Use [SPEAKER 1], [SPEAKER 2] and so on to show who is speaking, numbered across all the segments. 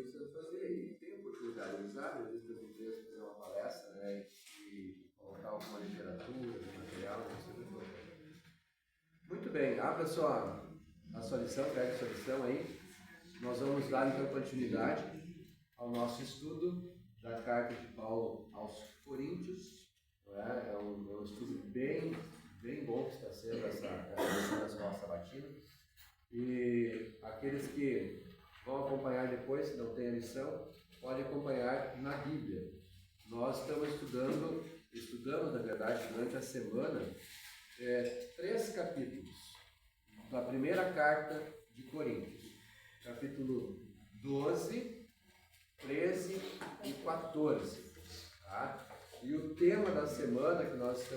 [SPEAKER 1] fazer, tem oportunidade de usar, às vezes, das empresas fazer uma palestra, né, e colocar alguma literatura, material, não sei o que for. Muito bem, abra a sua lição, pega a sua lição aí. Nós vamos dar então continuidade ao nosso estudo da carta de Paulo aos Coríntios. É um estudo bem bom que está sendo essa lição da escola sabatina. E aqueles que vão acompanhar depois, se não tem a lição, podem acompanhar na Bíblia. Nós estamos estudamos na verdade durante a semana 3 capítulos da primeira carta de Coríntios, capítulo 12, 13 e 14. Tá? E o tema da semana que nós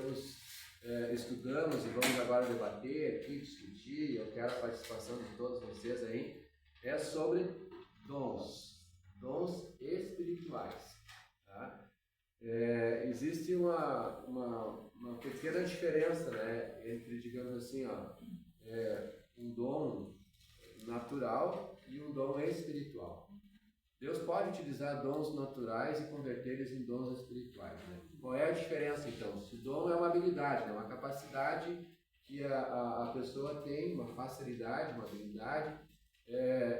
[SPEAKER 1] estudamos e vamos agora debater aqui, discutir, eu quero a participação de todos vocês aí, é sobre dons espirituais. Tá? Existe uma pequena diferença, né, entre, digamos assim, um dom natural e um dom espiritual. Deus pode utilizar dons naturais e convertê-los em dons espirituais. Né? Qual é a diferença, então? Se o dom é uma habilidade, né? Uma capacidade que a pessoa tem, uma facilidade, uma habilidade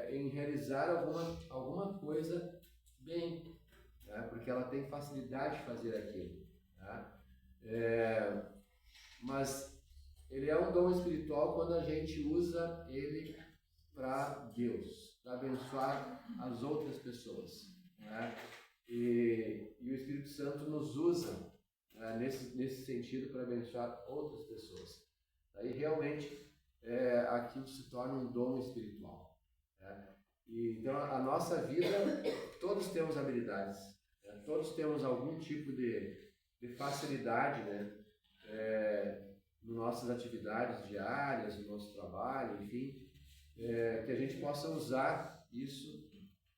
[SPEAKER 1] em realizar alguma coisa bem, né? Porque ela tem facilidade de fazer aquilo. Tá? Mas ele é um dom espiritual quando a gente usa ele para Deus, para abençoar as outras pessoas, né? E o Espírito Santo nos usa nesse sentido para abençoar outras pessoas. Aí realmente aquilo se torna um dom espiritual, né? E então a nossa vida, todos temos habilidades, né? Todos temos algum tipo de facilidade, né? Nas nossas atividades diárias, no nosso trabalho, enfim. Que a gente possa usar isso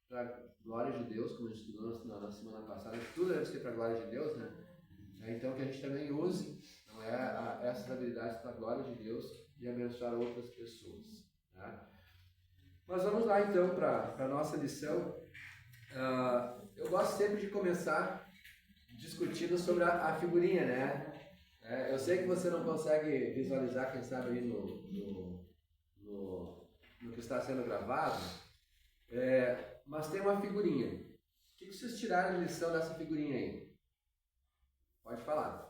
[SPEAKER 1] para a glória de Deus, como a gente estudou na semana passada. Tudo deve ser para a glória de Deus, né? Então que a gente também use essas habilidades para a glória de Deus e abençoar outras pessoas. Tá? Mas vamos lá então para a nossa lição. Eu gosto sempre de começar discutindo sobre a figurinha, né? Eu sei que você não consegue visualizar, quem sabe, aí no que está sendo gravado, mas tem uma figurinha. O que vocês tiraram de lição dessa figurinha aí? Pode falar.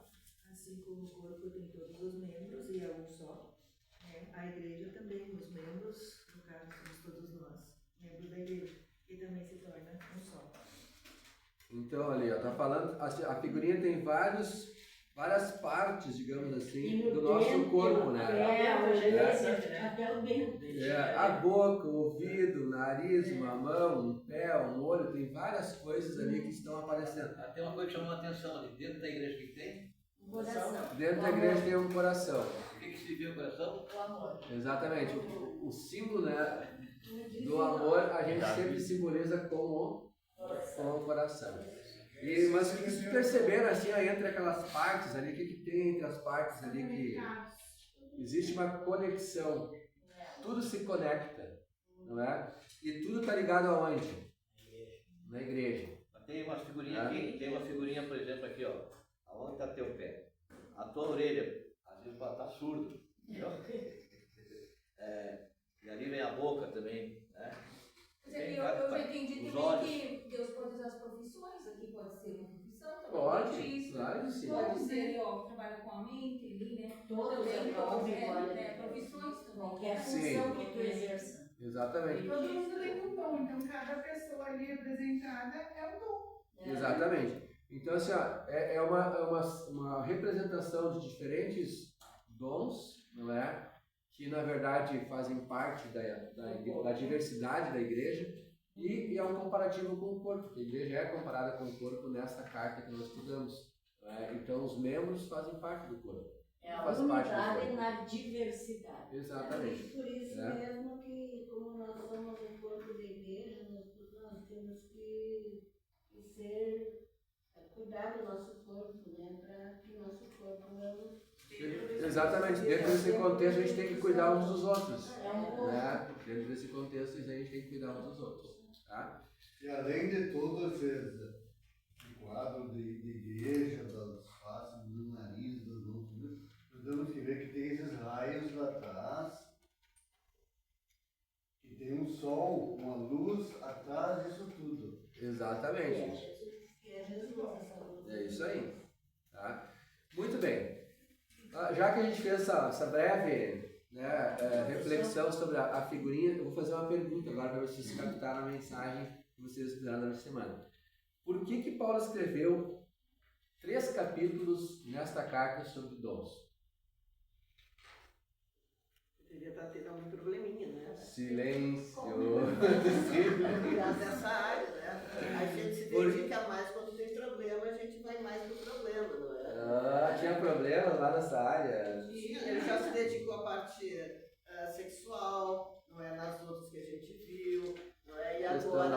[SPEAKER 2] Assim como o corpo tem todos os membros e é um só, né? A igreja também, os membros, no caso, somos todos nós, membros da igreja, e também se torna um só.
[SPEAKER 1] Então, ali, ó, tá falando, a figurinha tem várias partes, digamos assim, do nosso corpo, né?
[SPEAKER 2] Até o dente.
[SPEAKER 1] A boca, o ouvido, o nariz, uma mão, um pé, um olho, tem várias coisas ali que estão aparecendo.
[SPEAKER 3] Tem uma coisa que chamou a atenção ali, dentro da igreja que tem?
[SPEAKER 2] Um coração.
[SPEAKER 1] Dentro da igreja tem um coração.
[SPEAKER 3] O que se vê o coração?
[SPEAKER 2] O amor.
[SPEAKER 1] Exatamente. O símbolo, né, do amor a gente sempre simboliza com o coração. Mas o que vocês perceberam assim, entre aquelas partes ali, o que tem entre as partes ali que existe uma conexão, tudo se conecta, não é? E tudo está ligado aonde? Na igreja.
[SPEAKER 3] Tem uma figurinha aqui, tem uma figurinha, por exemplo, aqui, ó, aonde está teu pé? A tua orelha, às vezes pode estar surdo, entendeu? E ali vem a boca também, né?
[SPEAKER 4] Mas aqui eu já entendi também que Deus pode usar as profissões, aqui pode ser uma profissão também.
[SPEAKER 1] Pode, claro que sim.
[SPEAKER 4] Pode ser, trabalha com a mente ali, né?
[SPEAKER 2] Todas as
[SPEAKER 4] profissões também.
[SPEAKER 2] Qualquer função que tu exerça.
[SPEAKER 1] Exatamente.
[SPEAKER 5] Todo mundo tem um dom, então cada pessoa ali representada é um dom.
[SPEAKER 1] Exatamente. Então, assim, é uma representação de diferentes dons, não é? Que na verdade fazem parte da diversidade da igreja e é um comparativo com o corpo. A igreja é comparada com o corpo nessa carta que nós estudamos. Então os membros fazem parte do corpo.
[SPEAKER 6] É a unidade na diversidade.
[SPEAKER 1] Exatamente.
[SPEAKER 6] Por isso mesmo que, como nós somos um corpo de igreja, nós temos que cuidar do nosso corpo, né? Para que o nosso corpo não...
[SPEAKER 1] Exatamente. Dentro desse contexto a gente tem que cuidar uns dos outros. Né? Dentro desse contexto a gente tem que cuidar uns dos outros. Tá?
[SPEAKER 7] E além de todo esse quadro de igreja, das faces, do nariz, das mãos, tudo, nós temos que ver que tem esses raios lá atrás, que tem um sol, uma luz atrás disso tudo.
[SPEAKER 1] Exatamente.
[SPEAKER 6] É Jesus essa luz.
[SPEAKER 1] É isso aí. Tá? Muito bem. Já que a gente fez essa breve, né, reflexão sobre a figurinha, eu vou fazer uma pergunta agora para vocês captaram a mensagem que vocês fizeram na semana. Por que Paulo escreveu 3 capítulos nesta carta sobre dons?
[SPEAKER 2] Devia estar tendo algum probleminha, né?
[SPEAKER 1] Silêncio.
[SPEAKER 8] Nessa área, né? A gente se dedica mais quando tem problema, a gente vai mais pro problema, não é?
[SPEAKER 1] Tinha problemas lá nessa área?
[SPEAKER 8] Ele já se dedicou à parte sexual, não é? Nas outras que a gente viu, não é? E agora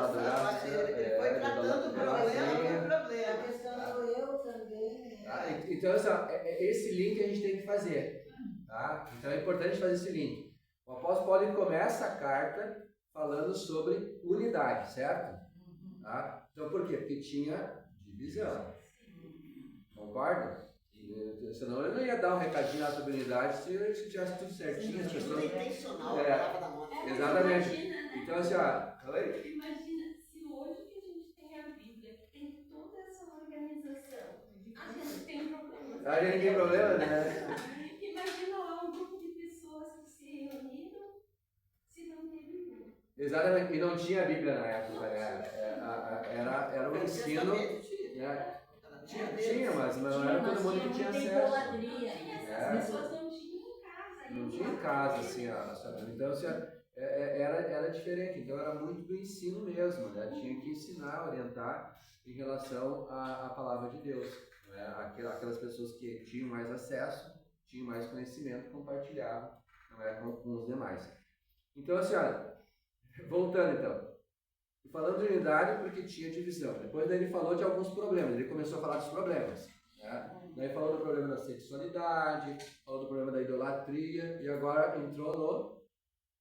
[SPEAKER 8] ele foi tratando o problema por problema.
[SPEAKER 6] A questão do eu também.
[SPEAKER 1] Então, assim, esse link a gente tem que fazer. Tá? Então é importante fazer esse link. O apóstolo Paulo ele começa a carta falando sobre unidade, certo? Tá? Então por quê? Porque tinha divisão. Concorda? Senão ele não ia dar um recadinho lá sobre unidade se tivesse tudo certinho. As pessoas...
[SPEAKER 8] intencional, tava na moda.
[SPEAKER 1] Exatamente.
[SPEAKER 4] Imagina, né?
[SPEAKER 1] Então assim, oi?
[SPEAKER 4] Imagina se hoje que a gente tem a Bíblia, que tem toda essa organização, a gente tem problemas.
[SPEAKER 1] A gente tem problema, né?
[SPEAKER 4] Imagina lá um grupo de pessoas que se reuniram se não tem Bíblia.
[SPEAKER 1] Exatamente. E não tinha Bíblia na época, né? Era um ensino. Né? Tinha, mas não era todo mundo que tinha acesso.
[SPEAKER 4] As pessoas não tinham em casa.
[SPEAKER 1] Não tinha em casa, assim, sabe? Então, assim, era diferente. Então, era muito do ensino mesmo, né? Tinha que ensinar, orientar em relação à palavra de Deus. Né? Aquelas pessoas que tinham mais acesso, tinham mais conhecimento, compartilhavam, não é, com os demais. Então, assim, olha, voltando então. Falando de unidade porque tinha divisão. Depois daí ele falou de alguns problemas. Ele começou a falar dos problemas. Né? Daí falou do problema da sexualidade, falou do problema da idolatria e agora entrou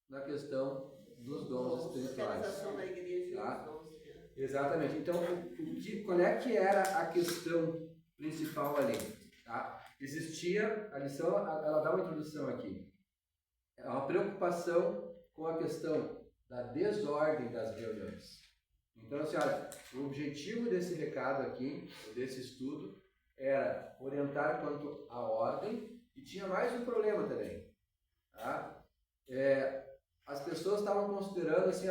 [SPEAKER 1] na questão dos dons espirituais.
[SPEAKER 8] Da igreja,
[SPEAKER 1] tá? Exatamente. Então, qual é que era a questão principal ali? Tá? Existia, a lição, ela dá uma introdução aqui. É uma preocupação com a questão da desordem das reuniões. Então, assim, olha, o objetivo desse recado aqui, desse estudo, era orientar quanto à ordem e tinha mais um problema também. Tá? As pessoas estavam considerando assim,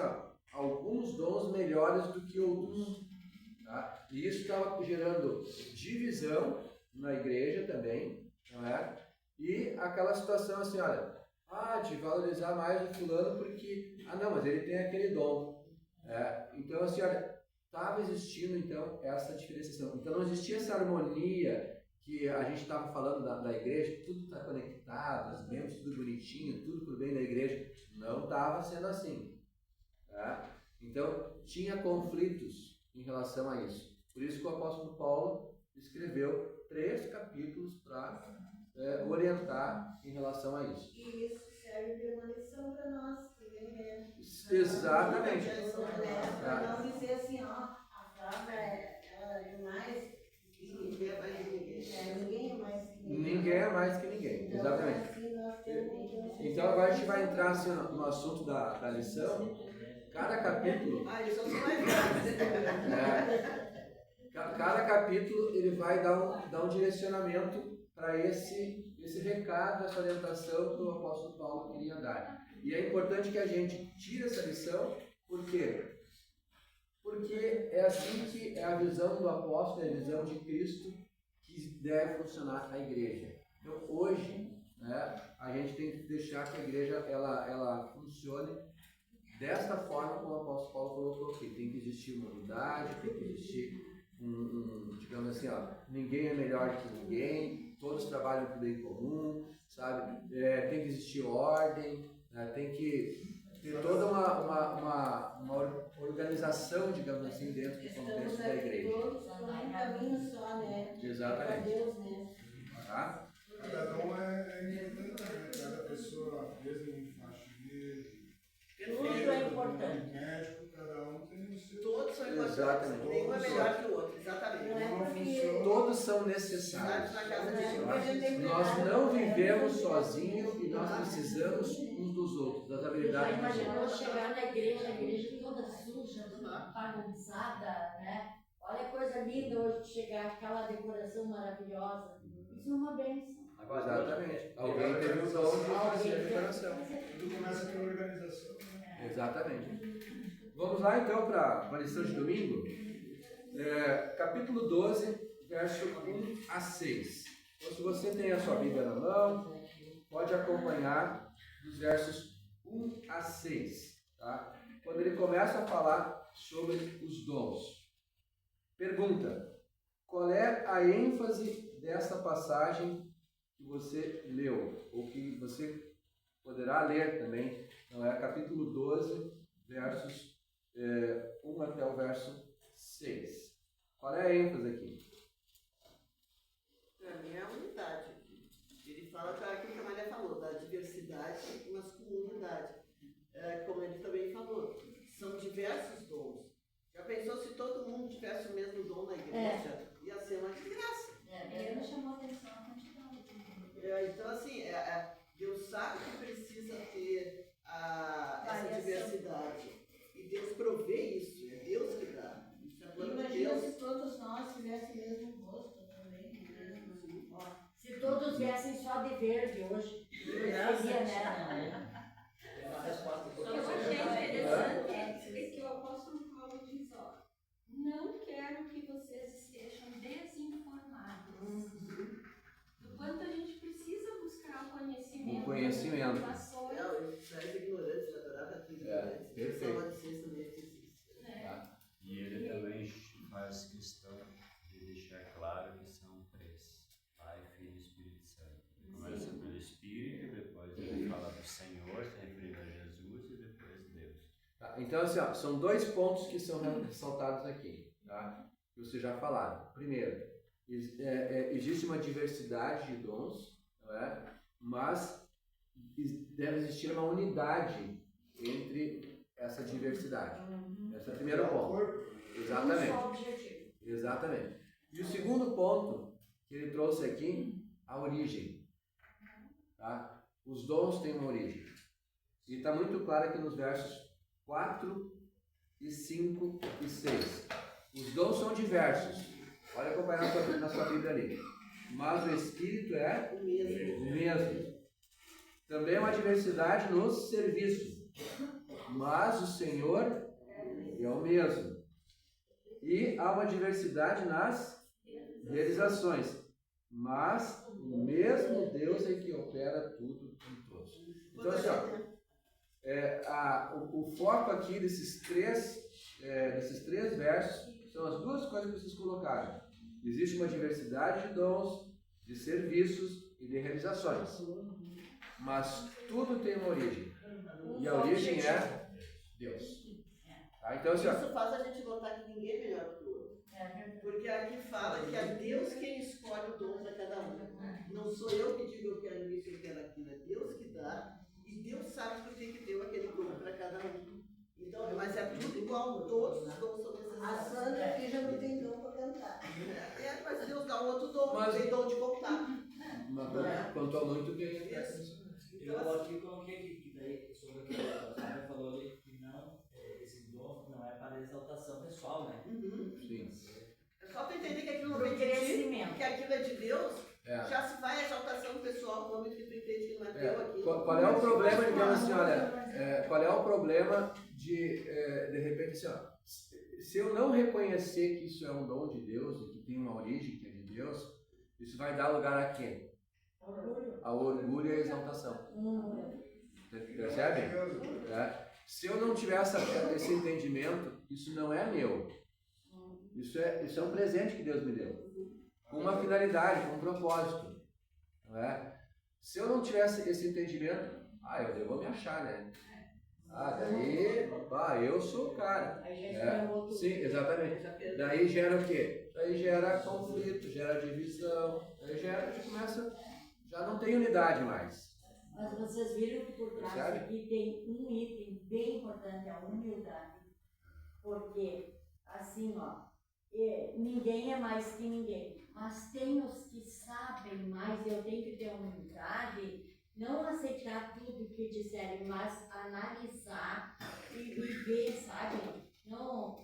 [SPEAKER 1] alguns dons melhores do que outros. Tá? E isso estava gerando divisão na igreja também, não é? E aquela situação assim, olha, de valorizar mais o fulano porque, não, mas ele tem aquele dom. Então, assim, olha, estava existindo, então, essa diferenciação. Então, não existia essa harmonia que a gente estava falando da igreja, tudo está conectado, os membros tudo bonitinho, tudo por bem da igreja. Não estava sendo assim. Tá? Então, tinha conflitos em relação a isso. Por isso que o apóstolo Paulo escreveu 3 capítulos para orientar em relação a isso.
[SPEAKER 6] E isso serve de uma lição para nós também, né?
[SPEAKER 1] Exatamente.
[SPEAKER 6] Para não dizer assim, a frase ela é demais.
[SPEAKER 8] Ninguém é mais que ninguém.
[SPEAKER 1] Ninguém é mais que ninguém.
[SPEAKER 6] Então,
[SPEAKER 1] Exatamente.
[SPEAKER 6] assim, nós temos...
[SPEAKER 1] Então agora a gente vai entrar assim, no assunto da lição. Cada capítulo.
[SPEAKER 8] Isso só vai
[SPEAKER 1] cada capítulo ele vai dar um direcionamento para esse recado, essa orientação que o apóstolo Paulo queria dar. E é importante que a gente tire essa lição, por quê? Porque é assim que é a visão do apóstolo, é a visão de Cristo que deve funcionar a igreja. Então hoje, né, a gente tem que deixar que a igreja ela funcione desta forma como o apóstolo Paulo colocou aqui. Tem que existir uma unidade, tem que existir digamos assim, ninguém é melhor que ninguém, todos trabalham para o bem comum, sabe? Tem que existir ordem, né? Tem que ter toda uma organização, digamos assim, dentro do contexto da igreja.
[SPEAKER 6] Todos por um caminho só, né?
[SPEAKER 1] Exatamente.
[SPEAKER 6] Para Deus, né?
[SPEAKER 1] Tá?
[SPEAKER 7] Cada um é importante, né? Cada pessoa, mesmo um faxineiro,
[SPEAKER 6] Tudo é importante.
[SPEAKER 7] médico, cada um tem o seu.
[SPEAKER 8] Todos são
[SPEAKER 1] Exatamente.
[SPEAKER 8] Nenhum é melhor que o outro, exatamente.
[SPEAKER 6] Não é porque...
[SPEAKER 1] Todos são necessários.
[SPEAKER 8] Na casa de Deus.
[SPEAKER 1] Nós não vivemos sozinhos e nós precisamos uns dos outros, das
[SPEAKER 9] Eu já
[SPEAKER 1] habilidades dos
[SPEAKER 9] imaginou
[SPEAKER 1] outros.
[SPEAKER 9] chegar na igreja, a igreja toda suja, bagunçada, né? Olha a coisa linda hoje de chegar, aquela decoração maravilhosa. Isso é uma bênção.
[SPEAKER 1] Exatamente. Alguém teve o dom de fazer a decoração.
[SPEAKER 7] Tudo começa pela organização.
[SPEAKER 1] Exatamente. Vamos lá então para a lição de domingo. Capítulo 12, verso 1 a 6. Então, se você tem a sua Bíblia na mão, pode acompanhar dos versos 1 a 6. Tá? Quando ele começa a falar sobre os dons. Pergunta: qual é a ênfase dessa passagem que você leu? Ou que você poderá ler também? Então, é capítulo 12, versos 1 até o verso 6. Qual é a ênfase aqui?
[SPEAKER 8] Para mim é a unidade. Ele fala aquilo que a Maria falou, da diversidade, mas com unidade. Como ele também falou, são diversos dons. Já pensou se todo mundo tivesse o mesmo dom na igreja? Ia ser uma desgraça.
[SPEAKER 4] Ele me chamou a atenção a quantidade.
[SPEAKER 8] Então, assim, Deus sabe que precisa ter essa diversidade. E Deus provê isso, é Deus que dá. Isso é plano de
[SPEAKER 6] Imagina
[SPEAKER 8] Deus.
[SPEAKER 6] se todos nós tivéssemos o mesmo rosto também.
[SPEAKER 9] Se todos viessem só de verde hoje, seria, né?
[SPEAKER 3] É uma resposta
[SPEAKER 4] O que eu achei interessante é que o apóstolo Paulo diz, ó, não quero que vocês estejam desinformados. Do quanto a gente precisa buscar o conhecimento.
[SPEAKER 1] O conhecimento.
[SPEAKER 4] Das informações.
[SPEAKER 8] Não, Israel ignorante, na Torá está tudo ignorante.
[SPEAKER 1] Perfeito.
[SPEAKER 8] Só uma licença também que existe.
[SPEAKER 10] E ele também faz questão de deixar claro que são três: Pai, Filho e Espírito Santo. Ele começa pelo Espírito, depois ele fala do Senhor, se referindo a Jesus, e depois Deus.
[SPEAKER 1] Tá, então, assim, ó, são dois pontos que são ressaltados aqui, tá? Que vocês já falaram. Primeiro, existe uma diversidade de dons, não é? Mas deve existir uma unidade entre essa diversidade. Esse é o primeiro ponto. Exatamente.
[SPEAKER 9] Um só objetivo.
[SPEAKER 1] Exatamente. E o segundo ponto que ele trouxe aqui, a origem. Tá? Os dons têm uma origem. E está muito claro aqui nos versos 4 e 5 e 6. Os dons são diversos. Olha acompanhar na sua Bíblia ali. Mas o Espírito é
[SPEAKER 8] O mesmo.
[SPEAKER 1] o mesmo. Também há uma diversidade nos serviços. Mas o Senhor é o mesmo. E há uma diversidade nas realizações. Mas o mesmo Deus é que opera tudo em todos. Então, assim, ó, o foco aqui desses três versos são as duas coisas que vocês colocaram. Existe uma diversidade de dons, de serviços e de realizações. Mas tudo tem uma origem. E a origem é Deus. Tá? Então, assim, ó,
[SPEAKER 8] Isso faz a gente notar que ninguém é melhor que o outro. Porque aqui fala que é Deus quem escolhe o dom para cada um. Não sou eu que digo eu quero isso, eu quero aquilo. É Deus que dá. E Deus sabe por que deu aquele dom para cada um. Então, mas é tudo igual, todos os dons são
[SPEAKER 6] A
[SPEAKER 8] necessários.
[SPEAKER 6] Sandra aqui já não tem dom para cantar.
[SPEAKER 8] Mas Deus dá um outro dom,
[SPEAKER 1] Mas-
[SPEAKER 8] tem dom de contar.
[SPEAKER 1] mas quanto ao muito bem.
[SPEAKER 11] Eu aqui coloquei aqui, que daí, sobre o que a Sandra falou ali, que não, esse dom não é para exaltação pessoal, né?
[SPEAKER 1] Sim.
[SPEAKER 8] É só tu entender que aquilo não
[SPEAKER 9] Pro
[SPEAKER 8] vem de ti,
[SPEAKER 9] crescimento.
[SPEAKER 8] que aquilo é de Deus,
[SPEAKER 1] É.
[SPEAKER 8] já se vai a exaltação pessoal, no momento que tu entende que não é teu aquilo.
[SPEAKER 1] Qual é o problema, digamos assim, olha, qual é o problema de repente, assim, ó, se eu não reconhecer que isso é um dom de Deus e que tem uma origem que é de Deus, isso vai dar lugar a quê? Ao orgulho e à exaltação. Percebe? É. Se eu não tiver esse entendimento, isso não é meu. Isso é um presente que Deus me deu. Com uma finalidade, com um propósito. Não é? Se eu não tivesse esse entendimento, eu vou me achar, né? Daí, eu sou o cara.
[SPEAKER 9] Aí já espera o outro.
[SPEAKER 1] Sim, exatamente. Daí gera o quê? Daí gera conflito, gera divisão, daí já não tem unidade mais.
[SPEAKER 9] Mas vocês viram que por trás
[SPEAKER 1] Percebe?
[SPEAKER 9] aqui tem um item bem importante, a humildade. Porque, assim, assim, ó, ninguém é mais que ninguém. Mas tem os que sabem mais, eu tenho que ter humildade, não aceitar tudo que disserem, mas analisar e ver, sabe? Não,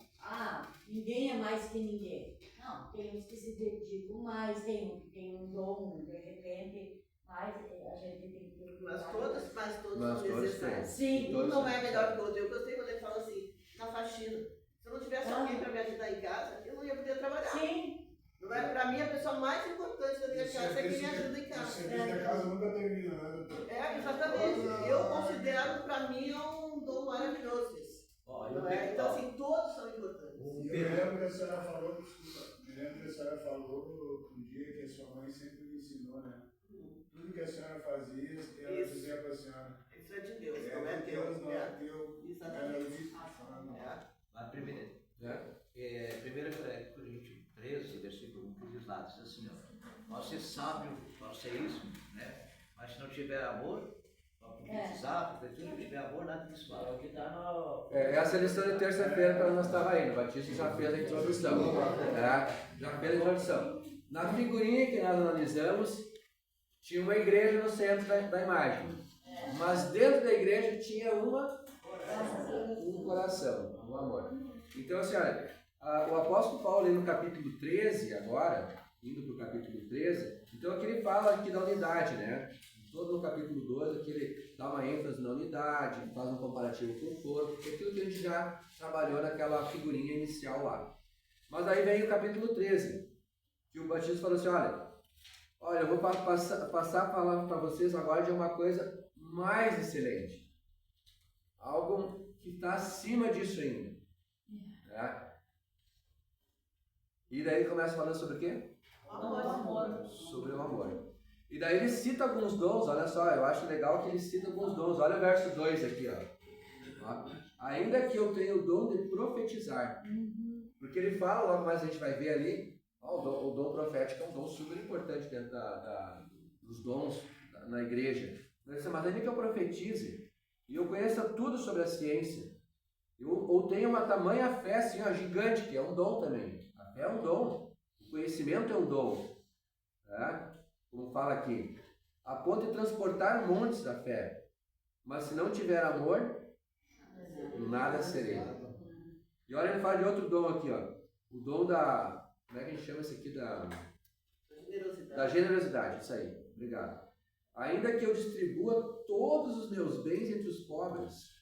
[SPEAKER 9] ninguém é mais que ninguém. Não, tem uns que se dedicam mais, tem um que tem um dom, de repente, mas a gente tem que ter
[SPEAKER 8] Mas
[SPEAKER 9] cuidado.
[SPEAKER 8] todos
[SPEAKER 1] Mas
[SPEAKER 8] são
[SPEAKER 1] todos
[SPEAKER 8] necessários.
[SPEAKER 9] Sim.
[SPEAKER 8] Um não é melhor que o outro. Eu gostei quando ele fala assim, na faxina. Se eu não tivesse alguém para me ajudar em casa, eu não ia poder trabalhar.
[SPEAKER 9] Sim.
[SPEAKER 8] Não é? Para mim, a pessoa mais importante da minha casa é quem me ajuda em casa.
[SPEAKER 12] O serviço da casa nunca termina, né, doutor?
[SPEAKER 8] Exatamente. Eu considero, para mim, um dom maravilhoso isso. Não é? Então, assim, todos são importantes.
[SPEAKER 12] Eu me lembro que a senhora falou, desculpa, me lembro que a senhora falou um dia que a sua mãe sempre me ensinou, né? Tudo que a senhora fazia, ela dizia para a senhora.
[SPEAKER 8] Isso é de Deus, não é teu.
[SPEAKER 12] Deus não é teu.
[SPEAKER 8] Exatamente.
[SPEAKER 3] Mas primeiro, 1 Coríntios 13, versículo 1, que diz lá, diz assim, ó, você sabe o isso, né? Mas se não tiver amor, para profetizar, se não tiver amor, nada disso vale.
[SPEAKER 11] É o que está no...
[SPEAKER 1] Essa é a lição de terça-feira para nós estava indo. O Batista já fez a introdução. Já fez a introdução. Na figurinha que nós analisamos, tinha uma igreja no centro da imagem. Mas dentro da igreja tinha um coração, um amor. Então, assim, olha, o apóstolo Paulo, ali no capítulo 13, agora, indo para o capítulo 13, então aqui ele fala aqui da unidade, né? Todo no capítulo 12, aqui ele dá uma ênfase na unidade, faz um comparativo com o corpo, que é aquilo que a gente já trabalhou naquela figurinha inicial lá. Mas aí vem o capítulo 13, que o Batista falou assim, olha, eu vou passar a falar para vocês agora de uma coisa mais excelente. Algo que está acima disso ainda. Né? E daí ele começa falando sobre o quê?
[SPEAKER 8] O amor.
[SPEAKER 1] Sobre o amor. E daí ele cita alguns dons, olha só, eu acho legal que ele cita alguns dons. Olha o verso 2 aqui, ó. Ainda que eu tenha o dom de profetizar. Porque ele fala, logo mais a gente vai ver ali, o dom profético é um dom super importante dentro dos dons na igreja. Mas ainda que eu profetize, e eu conheça tudo sobre a ciência, ou tenha uma tamanha fé assim, gigante, que é um dom também. A fé é um dom, o conhecimento é um dom. Tá? Como fala aqui, a ponto de transportar montes da fé. Mas se não tiver amor, nada serei. E olha, ele fala de outro dom aqui, ó. O dom da... Como é que a gente chama isso aqui? Da generosidade. Isso aí. Obrigado. Ainda que eu distribua todos os meus bens entre os pobres,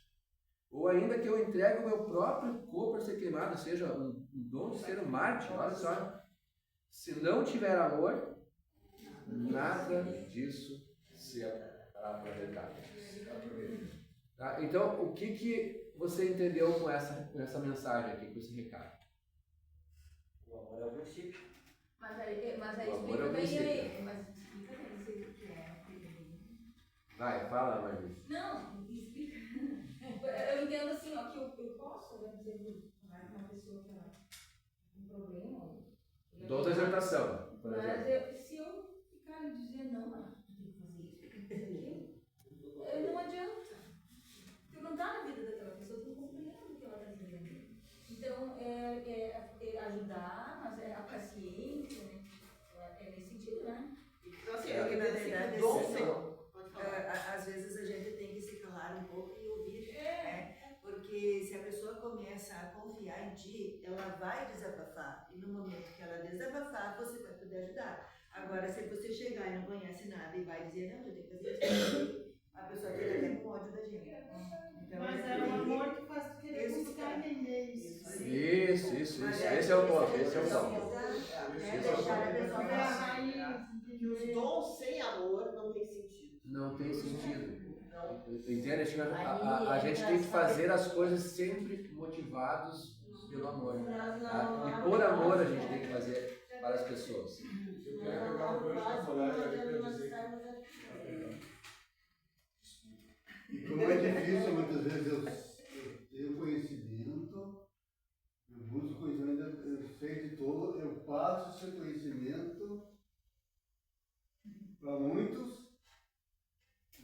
[SPEAKER 1] ou ainda que eu entregue o meu próprio corpo a ser queimado, seja um dom de ser um mártir, olha só. Se não tiver amor, nada disso se aproveitar. Tá? Então, o que você entendeu com essa mensagem aqui, com esse recado?
[SPEAKER 11] O amor é o princípio.
[SPEAKER 4] Mas aí
[SPEAKER 1] amor é o
[SPEAKER 4] explica bem
[SPEAKER 1] princípio.
[SPEAKER 4] aí. Mas explica bem o que é.
[SPEAKER 1] Vai, fala, Marisa.
[SPEAKER 4] Não, explica. Eu entendo assim, ó, que eu posso, né, dizer, uma pessoa que ela tem um problema.
[SPEAKER 1] Dom da exortação, por exemplo.
[SPEAKER 4] Mas se eu ficar e dizer, não, mas tu tem que fazer isso, tem que fazer aquilo, não adianta. Tu não está na vida daquela pessoa, tu não compreende o que ela está dizendo. Então, é ajudar, mas é a paciência, né? É nesse sentido, né?
[SPEAKER 8] Então, assim,
[SPEAKER 2] Porque, na verdade,
[SPEAKER 8] dom,
[SPEAKER 2] esse
[SPEAKER 8] Senhor.
[SPEAKER 2] às vezes a gente tem que se calar um pouco e ouvir, né? Porque se a pessoa começa a confiar em ti, ela vai desabafar. E no momento que ela desabafar, você vai poder ajudar. Agora, se você chegar e não conhece nada e vai dizer, não, eu tenho que fazer isso, a pessoa fica até com ódio da gente. Então,
[SPEAKER 5] Mas é o amor que faz tu querer buscar entender isso.
[SPEAKER 1] Isso. Esse é o ponto, esse é o ponto.
[SPEAKER 2] Deixar a pessoa
[SPEAKER 5] Ver a raiz,
[SPEAKER 8] Que os dons sem amor não tem sentido.
[SPEAKER 1] Não tem sentido. Entende? A gente tem que fazer as coisas sempre motivados pelo amor. Tá? E por amor a gente tem que fazer para as pessoas.
[SPEAKER 12] Eu quero pegar um gancho da colega ali para dizer
[SPEAKER 7] E como é difícil, muitas vezes eu tenho conhecimento, eu busco conhecimento, eu sei de todo, eu passo esse conhecimento para muitos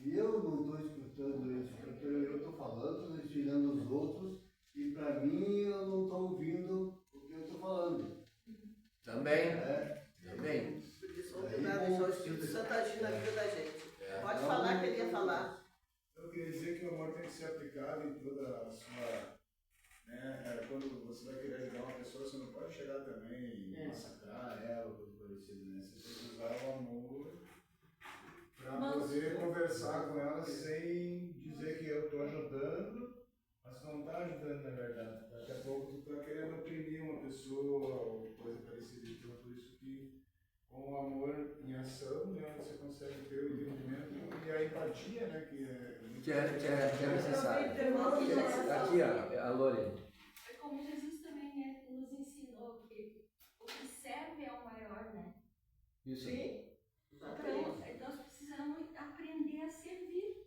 [SPEAKER 7] e eu não estou escutando isso, porque eu estou falando, estou ensinando os outros e para mim eu não estou ouvindo o que eu
[SPEAKER 12] do conhecido, né? Você tem que usar o amor para
[SPEAKER 4] Mas-
[SPEAKER 12] poder conversar com ela sem dizer que eu estou ajudando, mas tu não está ajudando na verdade. Daqui a pouco tu está querendo oprimir uma pessoa ou coisa parecida. Então, por isso que com o amor em ação, né, você consegue ter o entendimento e a empatia, né, que
[SPEAKER 1] é necessário. Aqui, ó, a Lorena.
[SPEAKER 4] É como Jesus também, né, nos ensinou que o que serve é o maior, né?
[SPEAKER 1] Isso.
[SPEAKER 8] Sim.
[SPEAKER 4] Então, nós precisamos aprender a servir.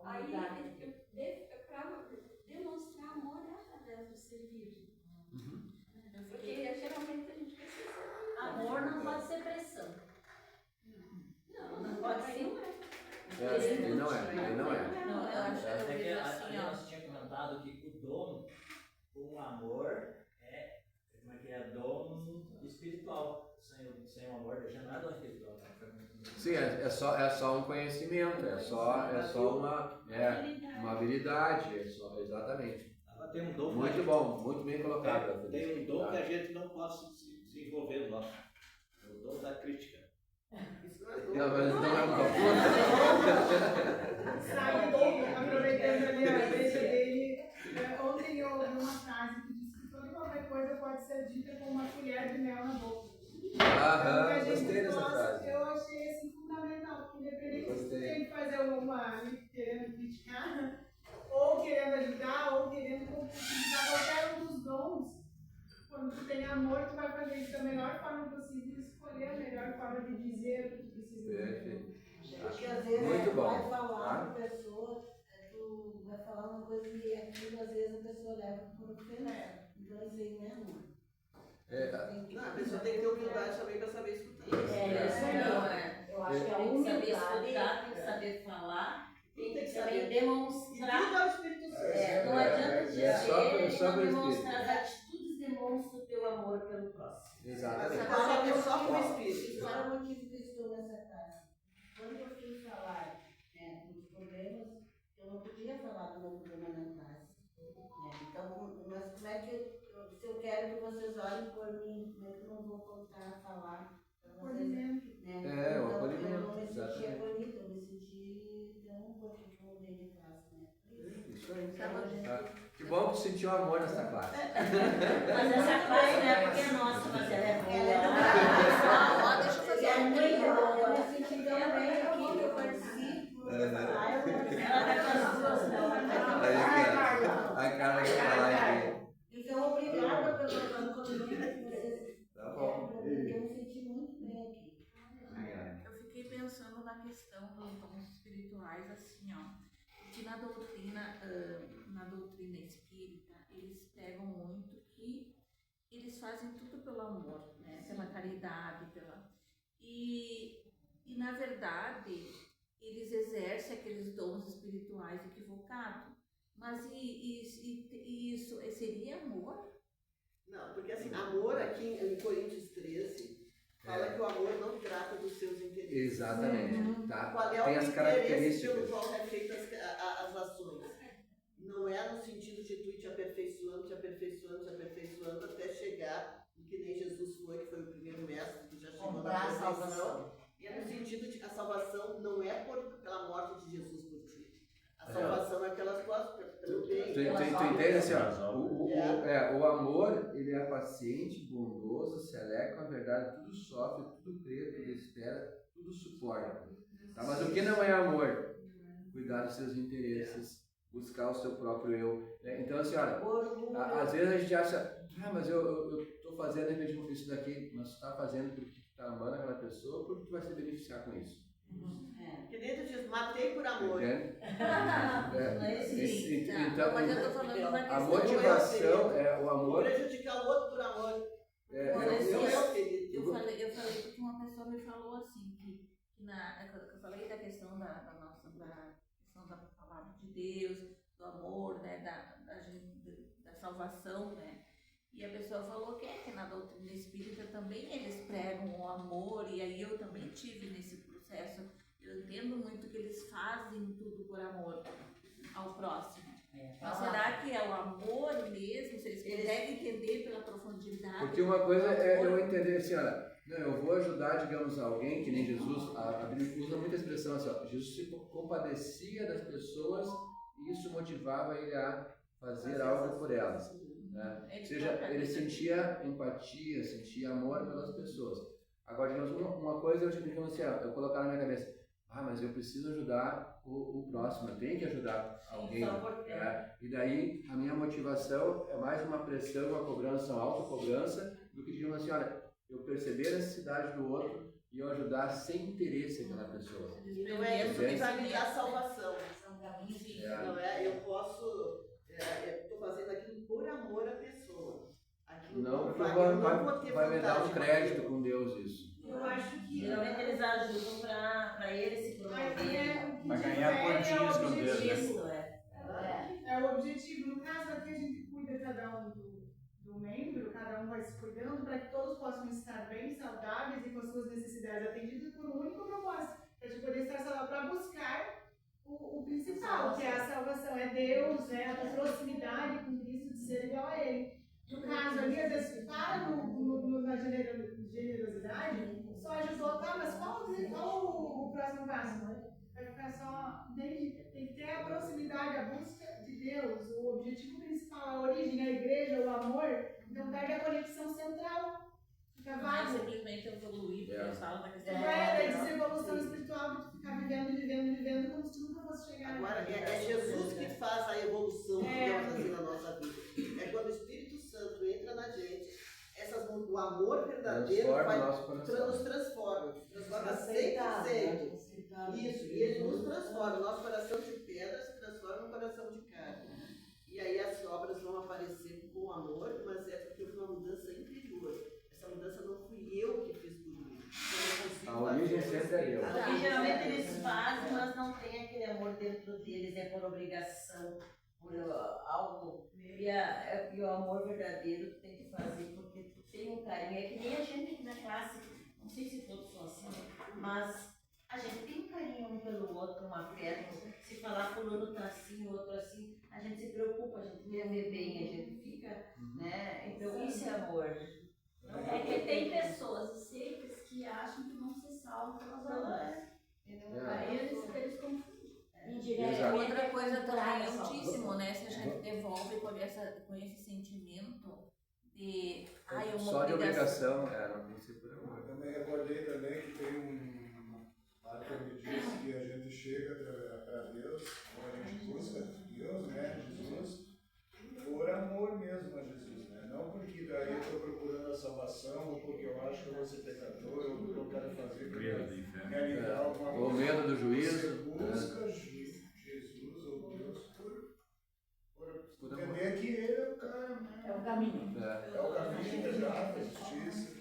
[SPEAKER 4] Aí, para demonstrar amor é através do servir. Porque geralmente a gente precisa servir.
[SPEAKER 9] Amor não pode ser pressão.
[SPEAKER 4] Não pode ser.
[SPEAKER 1] Ele não é.
[SPEAKER 11] Não, eu acho
[SPEAKER 6] eu
[SPEAKER 11] que
[SPEAKER 6] vejo
[SPEAKER 11] a
[SPEAKER 6] assim,
[SPEAKER 11] Aliança tinha comentado que o dom com amor como é que é? Dom espiritual. Sem o amor, já não é dom espiritual.
[SPEAKER 1] Sim, é só um conhecimento, é só uma habilidade, exatamente.
[SPEAKER 3] Tem um dom
[SPEAKER 1] Muito bom, muito bem colocado.
[SPEAKER 3] Tem um dom que a gente não pode se desenvolver nosso. É o dom da crítica.
[SPEAKER 1] Não, mas não é um dom.
[SPEAKER 5] Sabe que, aproveitando ali a deixa dele, ontem eu ouvi uma frase que diz que toda e qualquer coisa pode ser dita com uma colher de mel na boca.
[SPEAKER 1] Aham, gostei dessa frase.
[SPEAKER 5] Eu achei assim fundamental, porque independente se tu tem que fazer uma querendo criticar, ou querendo ajudar, ou querendo utilizar qualquer um dos dons, quando tu tem amor, tu vai fazer isso da melhor forma possível, escolher a melhor forma de dizer o que tu precisa dizer.
[SPEAKER 6] Porque às vezes
[SPEAKER 1] Muito bom.
[SPEAKER 6] vai falar com a pessoa, tu vai falar uma coisa e aquilo às vezes a pessoa leva por ofensa. Então isso aí não é amor.
[SPEAKER 8] Não, a pessoa tem que ter humildade também para saber escutar.
[SPEAKER 9] Eu acho que a
[SPEAKER 6] Tem que saber
[SPEAKER 9] humildade
[SPEAKER 6] escutar, tem que saber falar, tem que
[SPEAKER 9] também
[SPEAKER 6] saber
[SPEAKER 9] demonstrar.
[SPEAKER 8] E tudo é o Espírito Santo.
[SPEAKER 6] Não adianta dizer
[SPEAKER 1] só
[SPEAKER 6] não
[SPEAKER 1] pelo
[SPEAKER 6] demonstrar as atitudes, demonstra o teu amor pelo próximo.
[SPEAKER 1] Exatamente.
[SPEAKER 8] Agora é só com o Espírito.
[SPEAKER 6] Isso era o motivo que eu estou nessa casa. Quando eu fui falar dos problemas, eu não podia falar do meu problema na classe. Então, mas como é que se eu quero que vocês olhem por mim, como é que eu não vou contar, falar?
[SPEAKER 5] Acolhimento.
[SPEAKER 1] o
[SPEAKER 6] Então,
[SPEAKER 1] acolhimento.
[SPEAKER 6] eu não me senti
[SPEAKER 1] Exatamente.
[SPEAKER 6] acolhida, eu me senti tão porque eu mudei de classe, né?
[SPEAKER 1] Isso aí. Que bom que sentiu amor nessa classe.
[SPEAKER 6] Mas essa classe não é porque é nossa, mas ela é boa.
[SPEAKER 2] Deixa eu fazer
[SPEAKER 6] É muito boa. Eu me senti tão bem aqui que eu participo. Ela vai fazer as duas
[SPEAKER 1] A cara que fala aqui.
[SPEAKER 6] Então, obrigada pelo acolhimento que vocês
[SPEAKER 1] Tá bom.
[SPEAKER 6] eu me senti muito bem aqui.
[SPEAKER 13] Eu fiquei pensando na questão dos dons espirituais, assim, ó, que na doutrina espírita, eles pegam muito que eles fazem tudo pelo amor, né, pela caridade, e na verdade, eles exercem aqueles dons espirituais equivocados, mas isso seria amor?
[SPEAKER 8] Não, porque assim, amor aqui em Coríntios 13 fala que o amor não trata dos seus interesses.
[SPEAKER 1] Exatamente. Tá?
[SPEAKER 8] Qual é
[SPEAKER 1] Tem
[SPEAKER 8] o
[SPEAKER 1] as
[SPEAKER 8] interesse
[SPEAKER 1] características.
[SPEAKER 8] pelo qual é feita as ações? Não é no sentido de tu ir te aperfeiçoando até chegar no que nem Jesus foi, que foi o primeiro mestre que já chegou na
[SPEAKER 6] Comprar a
[SPEAKER 8] perfeição.
[SPEAKER 6] salvação.
[SPEAKER 8] E é no sentido de a salvação não é pela morte de Jesus por ti. A salvação é pelas tuas, pelo bem.
[SPEAKER 1] Tu entende assim, ó, o amor, ele é paciente, bondoso, se alegra com a verdade, tudo sofre, tudo crê, tudo espera, tudo suporta. Tá? Mas o que não é amor? Cuidar dos seus interesses, buscar o seu próprio eu. Então assim, olha, às vezes a gente acha, mas eu estou fazendo, de repente eu fiz isso daqui, mas tu está fazendo porque tu está amando aquela pessoa, porque tu vai se beneficiar com isso.
[SPEAKER 8] Que nem tu diz, matei por amor.
[SPEAKER 1] Entende?
[SPEAKER 13] Então, mas eu estou falando na
[SPEAKER 1] a
[SPEAKER 13] questão...
[SPEAKER 1] motivação é o amor.
[SPEAKER 8] Prejudicar o outro por amor.
[SPEAKER 13] Eu falei porque uma pessoa me falou assim, que eu falei da questão da questão da palavra de Deus, do amor, né, da salvação, né? E a pessoa falou que na doutrina espírita também eles pregam o amor, e aí eu também tive nesse processo. Eu entendo muito que eles fazem tudo por amor ao próximo. Mas será que é o amor mesmo? Se eles conseguem entender pela profundidade?
[SPEAKER 1] Porque uma coisa é eu entender assim, olha, não, eu vou ajudar, digamos, alguém, que nem Jesus, a Bíblia usa muita expressão assim, ó, Jesus se compadecia das pessoas e isso motivava ele a fazer algo por elas. Né? Ou seja, ele sentia empatia, sentia amor pelas pessoas. Agora, digamos, uma coisa, digamos assim, eu colocar na minha cabeça, mas eu preciso ajudar o próximo, eu tenho que ajudar alguém. E daí, a minha motivação é mais uma pressão, uma cobrança, uma autocobrança, do que, digamos assim, olha, eu perceber a necessidade do outro e eu ajudar sem interesse aquela pessoa.
[SPEAKER 8] E não é isso que vai me dar salvação.
[SPEAKER 1] Não
[SPEAKER 8] é? Eu posso, estou fazendo aquilo por amor à pessoa. Aquilo
[SPEAKER 1] não
[SPEAKER 8] vai
[SPEAKER 1] me dar um crédito com Deus isso.
[SPEAKER 5] Eu acho que
[SPEAKER 13] geralmente eles ajudam para ele se promover.
[SPEAKER 10] Para ganhar pontinhos com Deus.
[SPEAKER 5] É o objetivo. No caso aqui a gente cuida cada um do membro, cada um vai se cuidando para que todos possam estar bem, saudáveis e com as suas necessidades atendidas por um único propósito, para a gente poder estar saudável, para buscar o principal, que é a salvação, é Deus, né, a proximidade com Cristo, de ser igual a Ele. No caso ali, às vezes para na generosidade, só ajudou, tá, mas qual o próximo passo? Vai ficar só, tem que ter a proximidade, a busca de Deus, o objetivo principal, a origem, a igreja, o amor, então perde a conexão central. Fica vago.
[SPEAKER 13] Simplesmente evoluir, porque eles falam da questão
[SPEAKER 5] de evolução espiritual, de ficar vivendo, como se nunca fosse chegar.
[SPEAKER 8] Agora, é Jesus que faz a evolução, digamos assim, na nossa vida. É quando o Espírito Santo entra na gente, o amor verdadeiro nos transforma 100%. Isso, e ele nos transforma. O nosso coração de pedra se transforma num coração de carne. E aí as obras vão aparecer com amor, mas é porque houve uma mudança interior. Essa mudança não fui eu que fiz por mim.
[SPEAKER 1] A origem sempre é Deus.
[SPEAKER 6] Porque geralmente eles fazem, mas não tem aquele amor dentro deles, é por obrigação, por algo. E o amor verdadeiro tem que fazer porque tu tem um carinho. É que nem a gente aqui na classe, não sei se todos são assim, mas a gente tem um carinho um pelo outro, um afeto. Se falar fulano tá assim, o outro assim, a gente se preocupa, a gente quer ver bem, a gente fica, né? Então isso é amor.
[SPEAKER 4] É que tem pessoas e seitas que acham que vão ser salvos pelas obras. Aí eles confundem.
[SPEAKER 13] Outra coisa também é muitíssimo, né? Se a gente devolve com esse sentimento de uma
[SPEAKER 1] só de obrigação, não tem que ser por amor.
[SPEAKER 12] Eu também recordei também que tem um marco que diz que a gente chega para Deus, ou a gente busca Deus, né, Jesus, por amor mesmo a Jesus, né? Não porque daí eu estou procurando a salvação, ou porque eu acho que eu vou ser pecador, ou porque eu quero fazer para realizar alguma coisa.
[SPEAKER 1] Ou medo do juízo.
[SPEAKER 12] Você busca Jesus ou Deus por entender que Ele é o cara, né?
[SPEAKER 9] É o caminho.
[SPEAKER 12] É o caminho, exato, a justiça.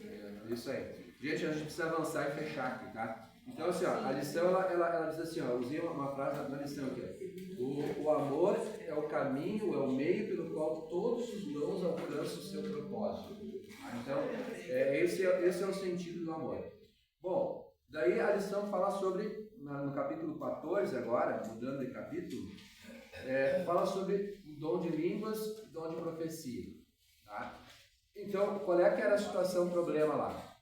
[SPEAKER 1] Isso aí. Gente, a gente precisa avançar e fechar aqui, tá? Então, assim, ó, a lição, ela diz assim, ó, eu usei uma frase na lição aqui, ó. O amor é o caminho, é o meio pelo qual todos os dons alcançam o seu propósito. Então, esse é o sentido do amor. Bom, daí a lição fala sobre, no capítulo 14 agora, mudando de capítulo, fala sobre o dom de línguas e dom de profecia. Tá? Então, qual é que era a situação, o problema lá?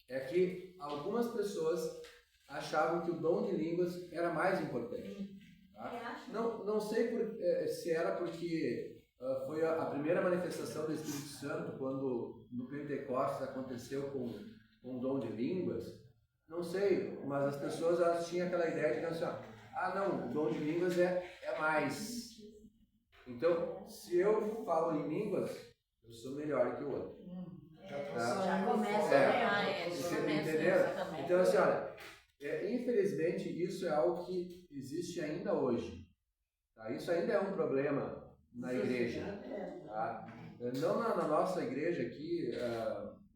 [SPEAKER 1] É que algumas pessoas achavam que o dom de línguas era mais importante. Tá? Não sei se era porque foi a primeira manifestação do Espírito Santo, quando no Pentecostes aconteceu com o dom de línguas. Não sei, mas as pessoas elas tinham aquela ideia de assim, não, o dom de línguas é mais. Então, se eu falo em línguas, eu sou melhor que o outro.
[SPEAKER 9] Já começa a
[SPEAKER 1] entenderam? Então, assim, olha, infelizmente isso é algo que existe ainda hoje. Tá? Isso ainda é um problema na igreja. Tá? Não na nossa igreja aqui,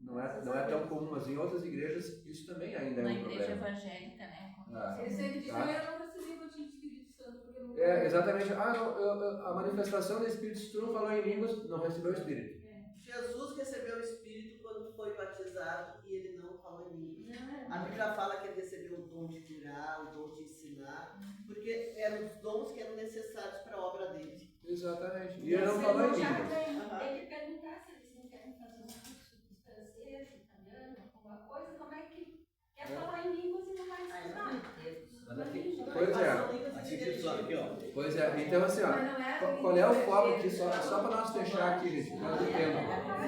[SPEAKER 1] não é tão comum, mas em outras igrejas isso também ainda é um problema.
[SPEAKER 13] Na igreja evangélica, né?
[SPEAKER 4] Eles sempre dizem, eu não recebi o Espírito Santo. Porque eu não...
[SPEAKER 1] Exatamente. A manifestação do Espírito, se tu não falou em línguas, não recebeu o Espírito.
[SPEAKER 8] Jesus recebeu o Espírito quando foi batizado e ele não falou em línguas. A Bíblia fala que ele recebeu o dom de curar, o dom de ensinar, porque eram os dons que eram necessários para a obra dele.
[SPEAKER 1] Exatamente. E ele não falou em línguas.
[SPEAKER 4] Tem que perguntar se eles não querem fazer um curso.
[SPEAKER 1] Pois é, então assim, ó, qual é o foco aqui, só para nós fechar aqui, gente, por causa do tema. Tá?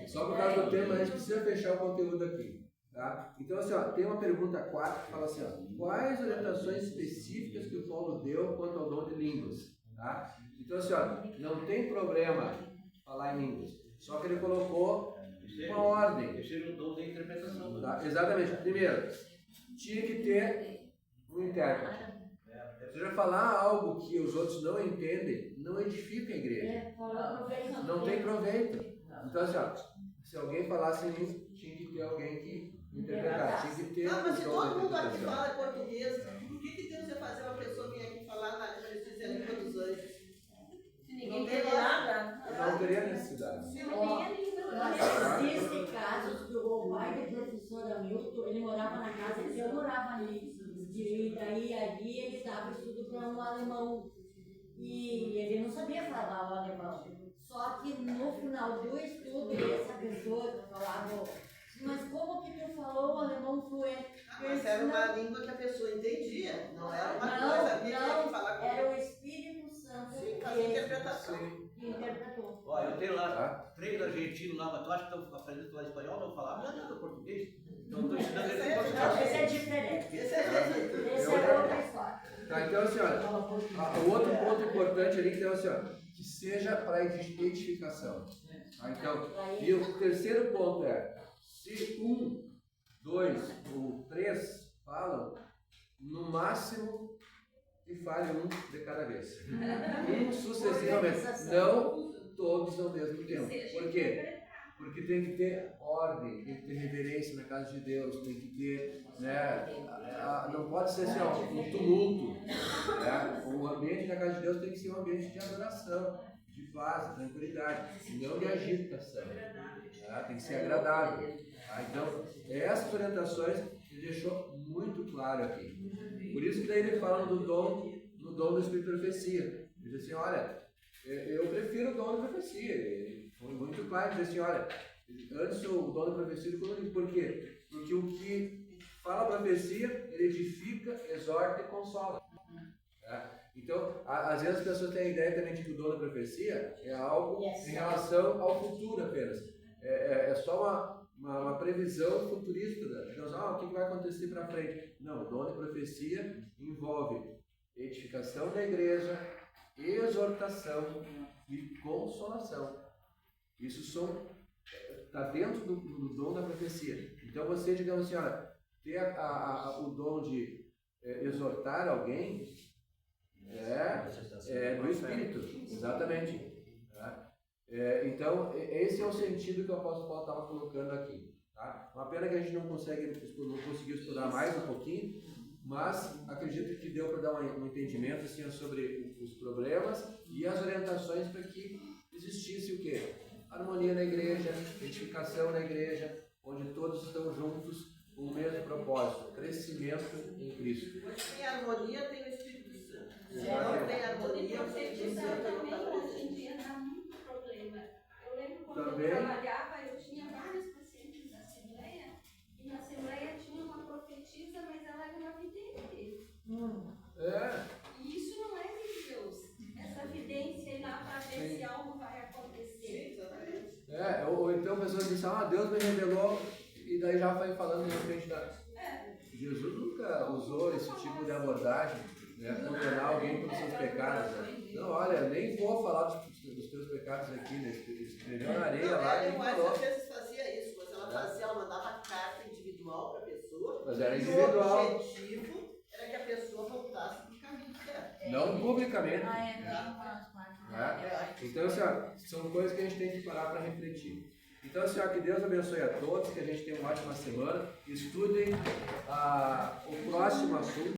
[SPEAKER 1] Só por causa do tema, a gente precisa fechar o conteúdo aqui. Tá? Então assim, ó, tem uma pergunta 4 que fala assim, ó, quais orientações específicas que o Paulo deu quanto ao dom de línguas? Tá? Então assim, ó, não tem problema falar em línguas, só que ele colocou uma ordem.
[SPEAKER 3] Terceiro dom da interpretação.
[SPEAKER 1] Tá? Exatamente. Primeiro, tinha que ter um intérprete. Se você falar algo que os outros não entendem, não edifica a igreja. Não tem proveito. Então assim, ó, se alguém falasse isso, tinha que ter alguém que interpretasse. Tinha que ter
[SPEAKER 8] Mas se
[SPEAKER 1] um
[SPEAKER 8] todo mundo aqui
[SPEAKER 1] interpretação.
[SPEAKER 8] fala português, por que Deus ia fazer uma pessoa vir aqui falar na língua dos anjos?
[SPEAKER 13] Ninguém tem nada.
[SPEAKER 1] Não teria necessidade.
[SPEAKER 9] Existem casos que o pai do professor Hamilton, ele morava na casa que eu morava ali. E daí ali ele dava estudo para um alemão. E ele não sabia falar o alemão. Só que no final do estudo, essa pessoa falava, mas como que tu falou o alemão fluente?
[SPEAKER 8] Mas era uma língua que a pessoa entendia, não era uma coisa que tinha que falar com
[SPEAKER 9] era o Espírito Santo
[SPEAKER 8] a interpretação.
[SPEAKER 9] que interpretou.
[SPEAKER 3] Ó, eu tenho lá 3 argentinos lá, mas tu acha que estão aprendendo a falar espanhol? Não falar nada português. Então eu estou ensinando eles a falar.
[SPEAKER 9] Esse é diferente.
[SPEAKER 8] Esse é
[SPEAKER 9] Esse é outra história.
[SPEAKER 1] Tá, então assim, ó, o outro ponto importante ali, então assim, ó, que seja para edificação. Tá? Então, e o terceiro ponto é, se 1, 2 ou 3 falam, no máximo que fale um de cada vez. Sucessivamente. Não todos ao mesmo tempo. Por quê? Porque tem que ter ordem, tem que ter reverência na casa de Deus, tem que ter, né, não pode ser assim, ó, um tumulto. Né? O ambiente da casa de Deus tem que ser um ambiente de adoração, de paz, de tranquilidade, não de agitação. Tá? Tem que ser agradável. Tá? Então, essas orientações ele deixou muito claro aqui. Por isso que daí ele fala no dom do Espírito de Profecia. Ele diz assim, olha, eu prefiro o dom da profecia. Ele foi muito claro, ele diz assim, olha, antes o dom da profecia do colorido. Por quê? Porque o que fala a profecia, ele edifica, exorta e consola. Tá? Então, às vezes as pessoas têm a ideia também de que o dom da profecia é algo em relação ao futuro apenas. É só uma previsão futurista. Deus, o que vai acontecer para frente? Não, o dom da profecia envolve edificação da igreja, exortação e consolação. Isso está dentro do dom da profecia. Então você, digamos assim, olha, ter o dom de exortar alguém do Espírito, exatamente. Tá? Então esse é o sentido que o apóstolo Paulo estava colocando aqui. Tá? Uma pena que a gente não conseguiu estudar mais um pouquinho, mas acredito que deu para dar um entendimento assim, sobre os problemas e as orientações para que existisse o quê? Harmonia na igreja, edificação na igreja, onde todos estão juntos com o mesmo propósito, crescimento em Cristo.
[SPEAKER 8] Sem harmonia tem o Espírito Santo. Se não tem harmonia, o Espírito Santo não está presente.
[SPEAKER 4] Hoje em dia dá muito problema. Eu lembro quando
[SPEAKER 1] Também.
[SPEAKER 4] eu trabalhava, eu tinha vários pacientes na Assembleia, e na Assembleia tinha uma profetisa, mas ela era uma vidente. E isso não é de Deus. Essa vidência ir lá para ver se algo vai acontecer.
[SPEAKER 1] Ou então pessoas dizem, Deus me revelou, e daí já vai falando na frente da... Jesus nunca usou esse tipo de abordagem, né, condenar alguém pelos seus pecados. Né? Não, olha, eu nem vou falar dos teus pecados aqui, né? Escreveu na areia lá e falou.
[SPEAKER 8] Às vezes fazia isso, mas ela mandava carta individual para a pessoa.
[SPEAKER 1] Mas era individual.
[SPEAKER 8] O objetivo era que a pessoa voltasse para o caminho certo.
[SPEAKER 1] Não publicamente.
[SPEAKER 8] É.
[SPEAKER 1] Então, assim, são coisas que a gente tem que parar para refletir. Então, assim, que Deus abençoe a todos, que a gente tenha uma ótima semana. Estudem o próximo assunto.